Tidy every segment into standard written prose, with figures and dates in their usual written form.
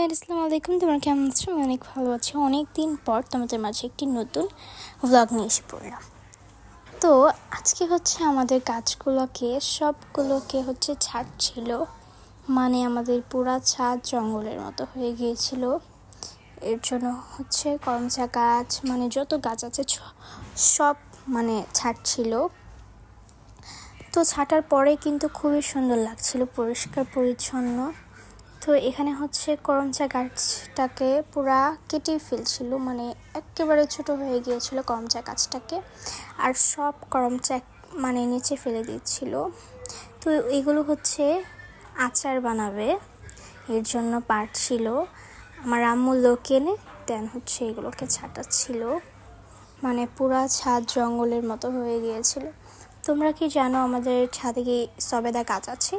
Guys, আসসালামু আলাইকুম। তোমরা কেমন আছো? আমি অনেক ভালো আছি। অনেক দিন পর তোমাদের মাঝে একটি নতুন ভ্লগ নিয়ে এসে পড়লাম। তো আজকে আমাদের গাছগুলোকে সবগুলোকে ছাড়ছিল, মানে আমাদের পুরা ছাদ জঙ্গলের মতো হয়ে গিয়েছিল। এর জন্য করমচা গাছ, মানে যত গাছ আছে সব ছাড়ছিল। তো ছাটার পরে কিন্তু খুবই সুন্দর লাগছিল, পরিষ্কার পরিচ্ছন্ন। তো এখানে করমচা গাছটাকে পুরা কেটে ফেলছিল, মানে একেবারে ছোট হয়ে গিয়েছিল করমচা গাছটাকে, আর সব করমচা নিচে ফেলে দিচ্ছিল। তো এগুলো আচার বানাবে, এর জন্য পারছিল। আমার আম্মু লোক এনে দেন এগুলোকে ছাটাচ্ছিল, মানে পুরা ছাদ জঙ্গলের মতো হয়ে গিয়েছিল। তোমরা কি জানো আমাদের ছাদে কি সবেদা গাছ আছে?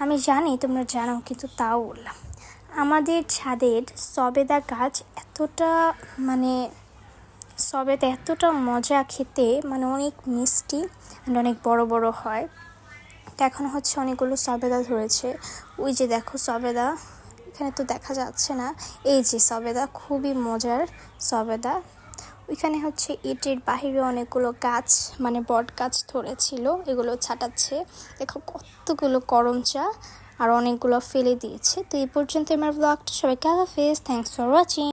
আমি জানি তোমরা জানো, কিন্তু তাও বললাম। আমাদের ছাদের সবেদা গাছ সবেদা এতটা মজা খেতে, অনেক মিষ্টি, অনেক বড় বড় হয়। তো এখন অনেকগুলো সবেদা ধরেছে। ওই যে দেখো সবেদা, এখানে তো দেখা যাচ্ছে না। এই যে সবেদা, খুবই মজার সবেদা। ওইখানে ইটের বাহিরে অনেকগুলো গাছ, বট গাছ ধরেছিল, এগুলো ছাটাচ্ছে। দেখো কতগুলো করমচা, আর অনেকগুলো ফেলে দিয়েছে। তো এই পর্যন্ত আমার ব্লগটা। সবাইকে আল্লাহ হাফেজ, থ্যাংকস ফর ওয়াচিং।